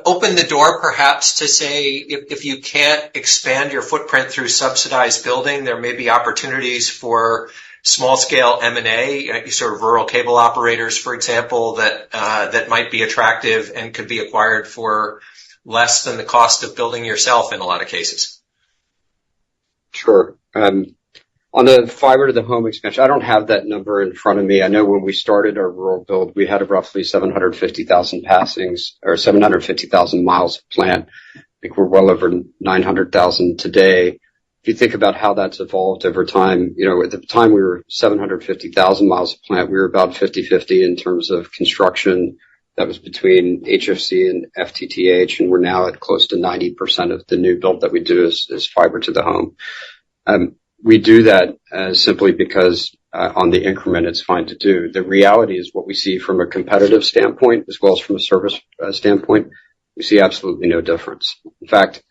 H: open the door perhaps to say if you can't expand your footprint through subsidized building, there may be opportunities for small-scale M&A, sort of rural cable operators, for example, that might be attractive and could be acquired for less than the cost of building yourself in a lot of cases?
C: Sure. On the fiber to the home expansion, I don't have that number in front of me. I know when we started our rural build, we had roughly 750,000 passings or 750,000 miles of plant. I think we're well over 900,000 today. If you think about how that's evolved over time, at the time we were 750,000 miles of plant, we were about 50-50 in terms of construction. That was between HFC and FTTH, and we're now at close to 90% of the new build that we do is fiber to the home. We do that simply because on the increment it's fine to do. The reality is what we see from a competitive standpoint as well as from a service standpoint, we see absolutely no difference. In fact,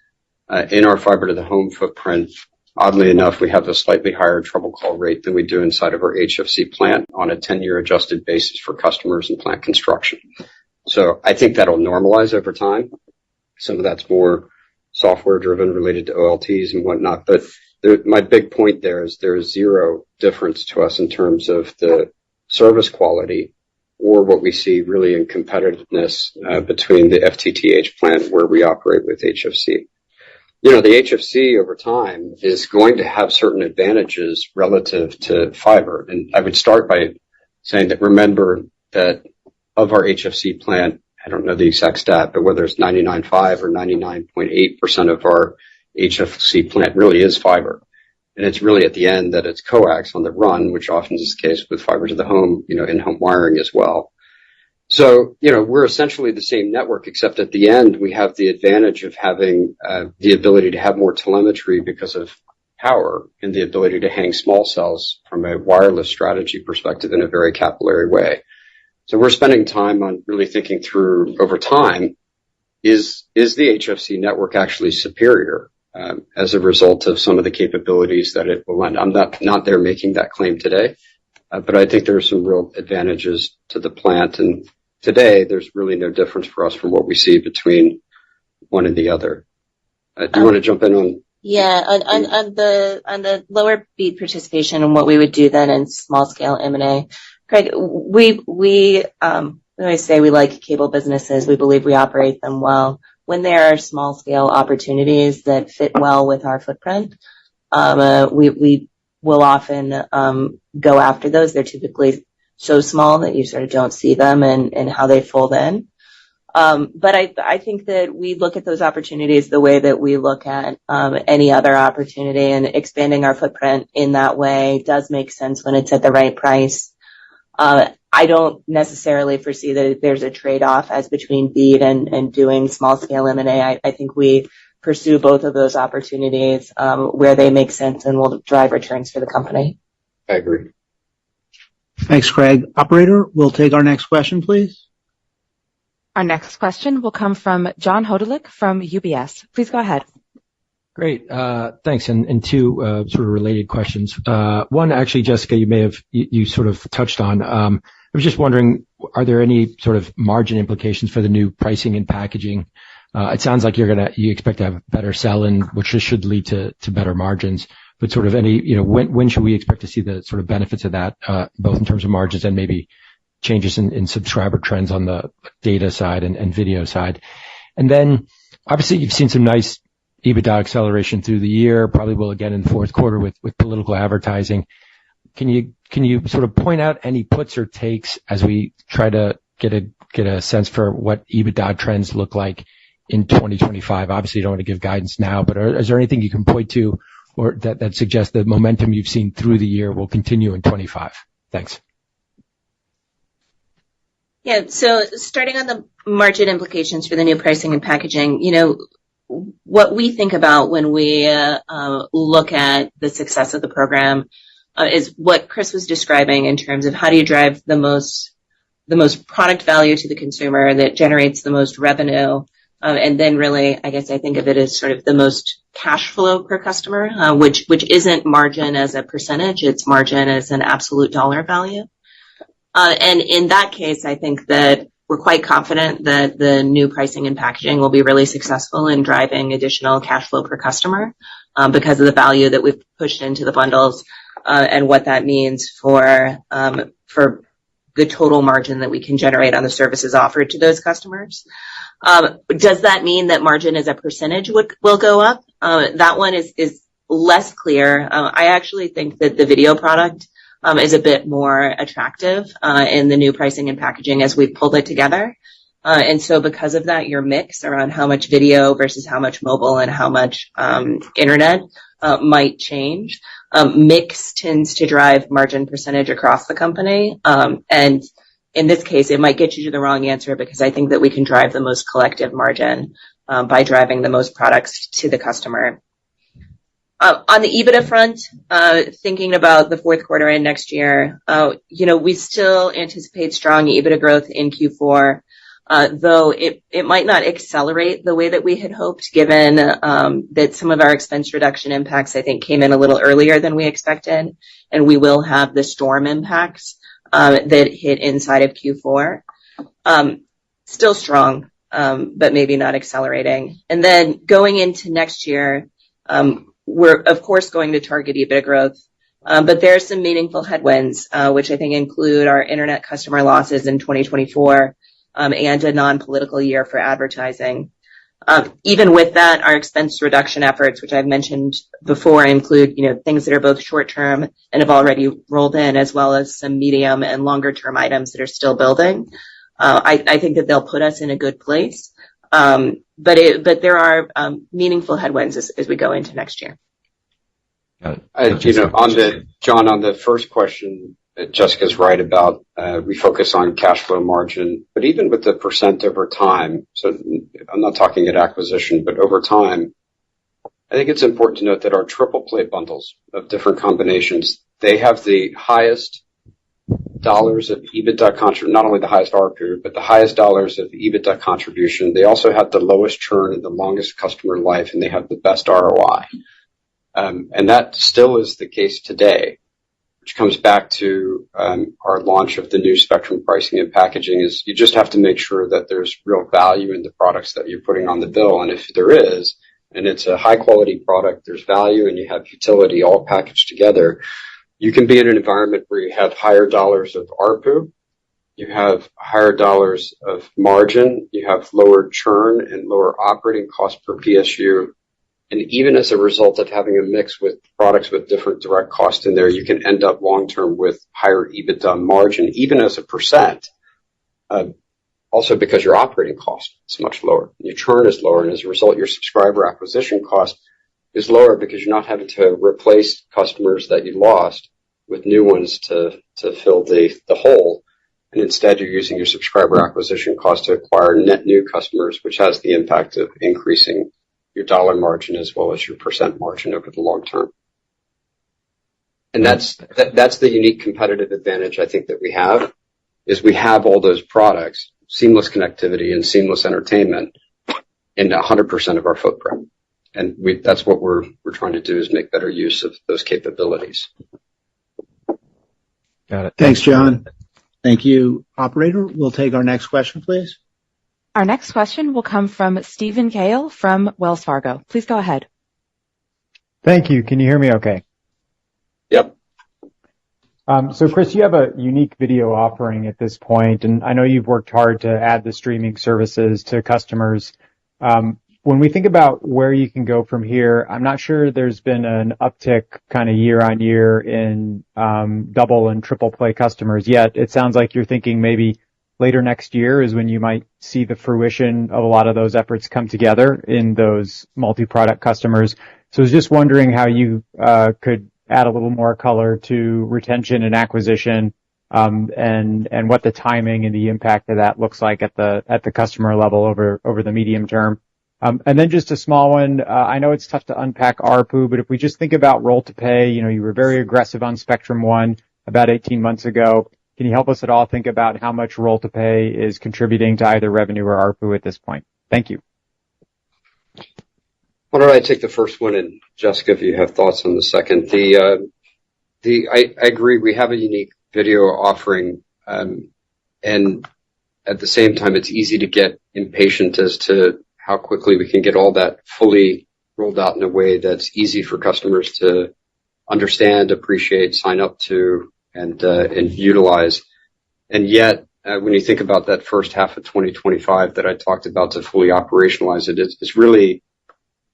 C: in our fiber to the home footprint, oddly enough, we have a slightly higher trouble call rate than we do inside of our HFC plant on a 10-year adjusted basis for customers and plant construction. So I think that'll normalize over time. Some of that's more software driven related to OLTs and whatnot, but my big point there is zero difference to us in terms of the service quality or what we see really in competitiveness between the FTTH plant where we operate with HFC. The HFC over time is going to have certain advantages relative to fiber. And I would start by saying that remember that of our HFC plant, I don't know the exact stat, but whether it's 99.5 or 99.8% of our HFC plant really is fiber. And it's really at the end that it's coax on the run, which often is the case with fiber to the home, in-home wiring as well. So, we're essentially the same network, except at the end, we have the advantage of having the ability to have more telemetry because of power and the ability to hang small cells from a wireless strategy perspective in a very capillary way. So we're spending time on really thinking through over time, is the HFC network actually superior as a result of some of the capabilities that it will lend. I'm not there making that claim today, but I think there are some real advantages to the plant. And today, there's really no difference for us from what we see between one and the other. Do you want to jump in on?
D: Yeah, on the lower beat participation and what we would do then in small scale M&A, Craig, we always say we like cable businesses. We believe we operate them well. When there are small scale opportunities that fit well with our footprint, we will often go after those. They're typically so small that you sort of don't see them and how they fold in. But I think that we look at those opportunities the way that we look at any other opportunity, and expanding our footprint in that way does make sense when it's at the right price. I don't necessarily foresee that there's a trade-off as between BEAD and doing small-scale M&A. I think we pursue both of those opportunities where they make sense and will drive returns for the company.
C: I agree.
B: Thanks, Craig. Operator, we'll take our next question, please.
A: Our next question will come from John Hodulik from UBS. Please go ahead.
I: Great. Thanks. And two sort of related questions. One, actually, Jessica, you sort of touched on. I was just wondering, are there any sort of margin implications for the new pricing and packaging? It sounds like you expect to have better sell-in, which should lead to better margins. But sort of any, when should we expect to see the sort of benefits of that, both in terms of margins and maybe changes in subscriber trends on the data side and video side? And then, obviously, you've seen some nice EBITDA acceleration through the year, probably will again in the fourth quarter with political advertising. Can you sort of point out any puts or takes as we try to get a sense for what EBITDA trends look like in 2025? Obviously, you don't want to give guidance now, but is there anything you can point to or that suggests the momentum you've seen through the year will continue in 25? Thanks.
D: Yeah, so starting on the margin implications for the new pricing and packaging, what we think about when we look at the success of the program is what Chris was describing in terms of how do you drive the most product value to the consumer that generates the most revenue, and then really, I guess I think of it as sort of the most cash flow per customer, which isn't margin as a percentage, it's margin as an absolute dollar value. And in that case, I think that we're quite confident that the new pricing and packaging will be really successful in driving additional cash flow per customer because of the value that we've pushed into the bundles and what that means for the total margin that we can generate on the services offered to those customers. Does that mean that margin as a percentage will go up? That one is less clear. I actually think that the video product is a bit more attractive in the new pricing and packaging as we've pulled it together. And so because of that, your mix around how much video versus how much mobile and how much internet might change. Mix tends to drive margin percentage across the company. And in this case, it might get you to the wrong answer because I think that we can drive the most collective margin by driving the most products to the customer. On the EBITDA front, thinking about the fourth quarter and next year, we still anticipate strong EBITDA growth in Q4, though it might not accelerate the way that we had hoped, given that some of our expense reduction impacts, I think, came in a little earlier than we expected, and we will have the storm impacts that hit inside of Q4. Still strong, but maybe not accelerating. And then going into next year, we're, of course, going to target EBITDA growth, but there are some meaningful headwinds, which I think include our internet customer losses in 2024 and a non-political year for advertising. Even with that, our expense reduction efforts, which I've mentioned before, include things that are both short-term and have already rolled in, as well as some medium and longer-term items that are still building. I think that they'll put us in a good place. But there are meaningful headwinds as we go into next year.
C: On the first question, Jessica's right about we focus on cash flow margin, but even with the percent over time, so I'm not talking at acquisition, but over time, I think it's important to note that our triple play bundles of different combinations, they have the highest dollars of EBITDA contribution, not only the highest ARPU, but the highest dollars of EBITDA contribution. They also have the lowest churn and the longest customer life, and they have the best ROI. And that still is the case today, which comes back to our launch of the new Spectrum pricing and packaging. Is you just have to make sure that there's real value in the products that you're putting on the bill. And if there is, and it's a high quality product, there's value and you have utility all packaged together, you can be in an environment where you have higher dollars of ARPU, you have higher dollars of margin, you have lower churn and lower operating cost per PSU. And even as a result of having a mix with products with different direct costs in there, you can end up long-term with higher EBITDA margin, even as a percent. Also because your operating cost is much lower, your churn is lower, and as a result, your subscriber acquisition cost is lower because you're not having to replace customers that you lost with new ones to fill the hole. And instead, you're using your subscriber acquisition cost to acquire net new customers, which has the impact of increasing your dollar margin as well as your percent margin over the long term. And that's the unique competitive advantage I think that we have, is we have all those products, seamless connectivity and seamless entertainment in 100% of our footprint. And that's what we're trying to do, is make better use of those capabilities.
I: Got it.
B: Thanks, John. Thank you. Operator, we'll take our next question, please.
A: Our next question will come from Stephen Cale from Wells Fargo. Please go ahead.
J: Thank you. Can you hear me okay?
C: Yep.
J: So, Chris, you have a unique video offering at this point, and I know you've worked hard to add the streaming services to customers. When we think about where you can go from here, I'm not sure there's been an uptick kind of year on year in double and triple play customers yet. It sounds like you're thinking maybe later next year is when you might see the fruition of a lot of those efforts come together in those multi-product customers. So I was just wondering how you could add a little more color to retention and acquisition, and what the timing and the impact of that looks like at the customer level over the medium term. And then just a small one. I know it's tough to unpack ARPU, but if we just think about roll to pay, you were very aggressive on Spectrum One about 18 months ago. Can you help us at all think about how much roll to pay is contributing to either revenue or ARPU at this point? Thank you.
C: Why don't I take the first one, and Jessica, if you have thoughts on the second. I agree, we have a unique video offering, and at the same time, it's easy to get impatient as to how quickly we can get all that fully rolled out in a way that's easy for customers to understand, appreciate, sign up to, and utilize. And yet, when you think about that first half of 2025 that I talked about to fully operationalize it, it's really,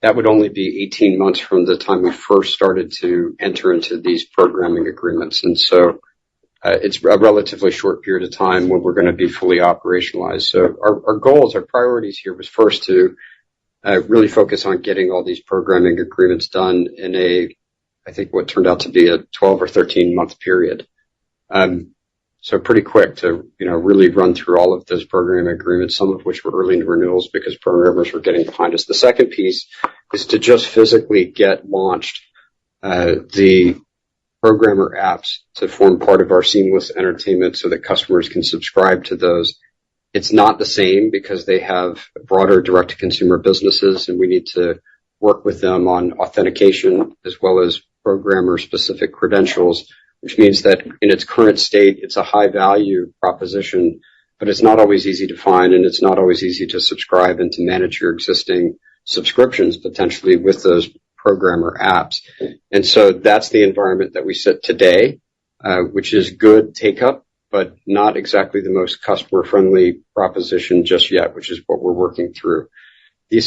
C: that would only be 18 months from the time we first started to enter into these programming agreements. And so it's a relatively short period of time when we're going to be fully operationalized. So our goals, our priorities here was first to really focus on getting all these programming agreements done in I think what turned out to be a 12 or 13 month period. So pretty quick to, really run through all of those programming agreements, some of which were early renewals because programmers were getting behind us. The second piece is to just physically get launched the programmer apps to form part of our seamless entertainment so that customers can subscribe to those. It's not the same because they have broader direct-to-consumer businesses, and we need to work with them on authentication as well as programmer-specific credentials, which means that in its current state, it's a high-value proposition, but it's not always easy to find, and it's not always easy to subscribe and to manage your existing subscriptions potentially with those programmer apps. And so that's the environment that we sit today, which is good take-up, but not exactly the most customer-friendly proposition just yet, which is what we're working through. The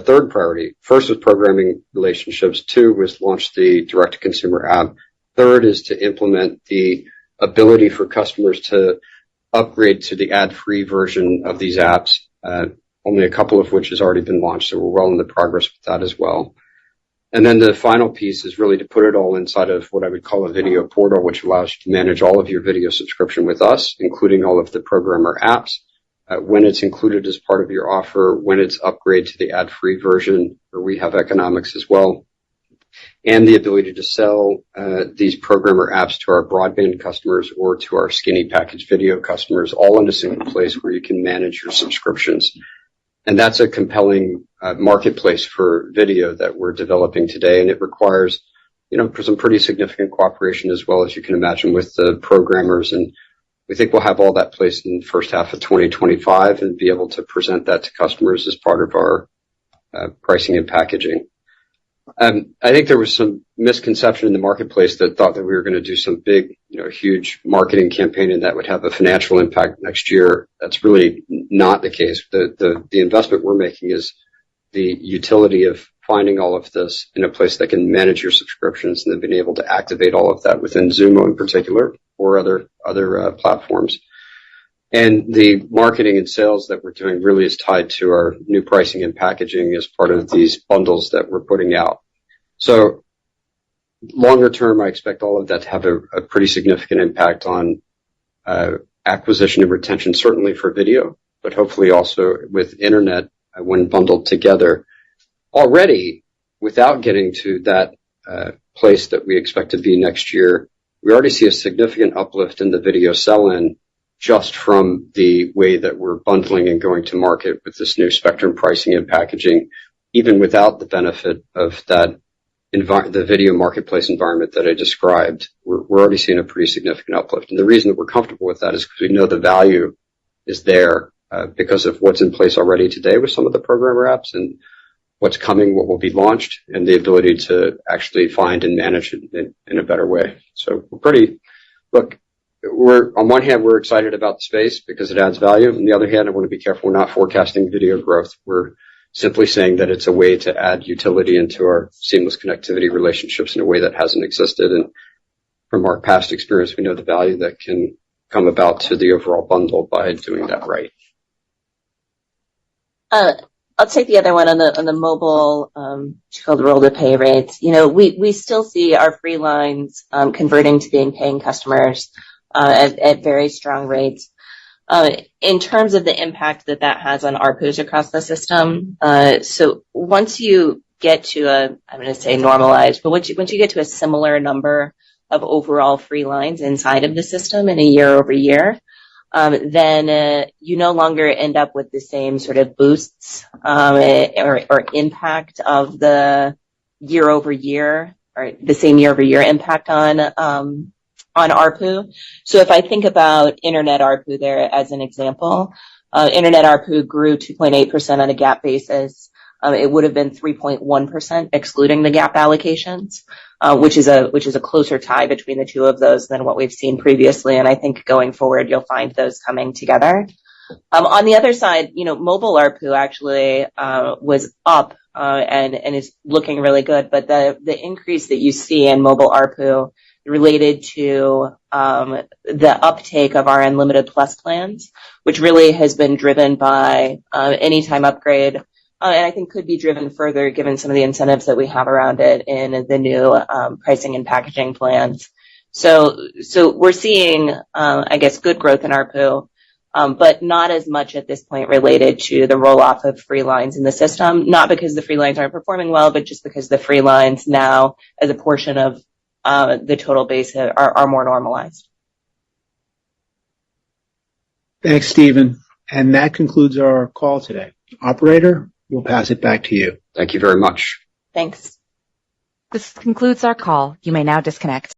C: third priority, first was programming relationships. 2 was launch the direct-to-consumer app. Third is to implement the ability for customers to upgrade to the ad-free version of these apps, only a couple of which has already been launched, so we're well in the progress with that as well. And then the final piece is really to put it all inside of what I would call a video portal, which allows you to manage all of your video subscription with us, including all of the programmer apps, when it's included as part of your offer, when it's upgrade to the ad-free version, where we have economics as well. and the ability to sell these programmer apps to our broadband customers or to our skinny package video customers, all in a single place where you can manage your subscriptions. And that's a compelling marketplace for video that we're developing today, and it requires, some pretty significant cooperation as well, as you can imagine, with the programmers. And we think we'll have all that placed in the first half of 2025 and be able to present that to customers as part of our pricing and packaging. I think there was some misconception in the marketplace that thought that we were going to do some big, huge marketing campaign and that would have a financial impact next year. That's really not the case. The investment we're making is the utility of finding all of this in a place that can manage your subscriptions and then being able to activate all of that within Xumo in particular or other platforms. And the marketing and sales that we're doing really is tied to our new pricing and packaging as part of these bundles that we're putting out. So longer term, I expect all of that to have a pretty significant impact on acquisition and retention, certainly for video, but hopefully also with internet when bundled together. Already, without getting to that place that we expect to be next year, we already see a significant uplift in the video sell-in just from the way that we're bundling and going to market with this new Spectrum pricing and packaging, even without the benefit of that the video marketplace environment that I described. We're already seeing a pretty significant uplift. And the reason that we're comfortable with that is because we know the value is there because of what's in place already today with some of the programmer apps and what's coming, what will be launched, and the ability to actually find and manage it in a better way. So on one hand, we're excited about the space because it adds value. On the other hand, I want to be careful we're not forecasting video growth. We're simply saying that it's a way to add utility into our seamless connectivity relationships in a way that hasn't existed. And from our past experience, we know the value that can come about to the overall bundle by doing that right.
D: I'll take the other one on the mobile, called roll to pay rates. We still see our free lines converting to being paying customers at very strong rates. In terms of the impact that has on ARPUs across the system, so once you get to I'm going to say normalized, but once you get to a similar number of overall free lines inside of the system in a year over year, then you no longer end up with the same sort of boosts or impact of the year over year or the same year over year impact on ARPU. So if I think about internet ARPU there as an example, internet ARPU grew 2.8% on a GAAP basis. It would have been 3.1% excluding the GAAP allocations, which is a closer tie between the two of those than what we've seen previously. And I think going forward, you'll find those coming together. On the other side, mobile ARPU actually was up and is looking really good. But the increase that you see in mobile ARPU related to the uptake of our Unlimited Plus plans, which really has been driven by anytime upgrade, and I think could be driven further given some of the incentives that we have around it in the new pricing and packaging plans. So we're seeing, good growth in ARPU, but not as much at this point related to the roll-off of free lines in the system, not because the free lines aren't performing well, but just because the free lines now, as a portion of the total base, are more normalized.
B: Thanks, Stephen. And that concludes our call today. Operator, we'll pass it back to you.
C: Thank you very much.
D: Thanks.
A: This concludes our call. You may now disconnect.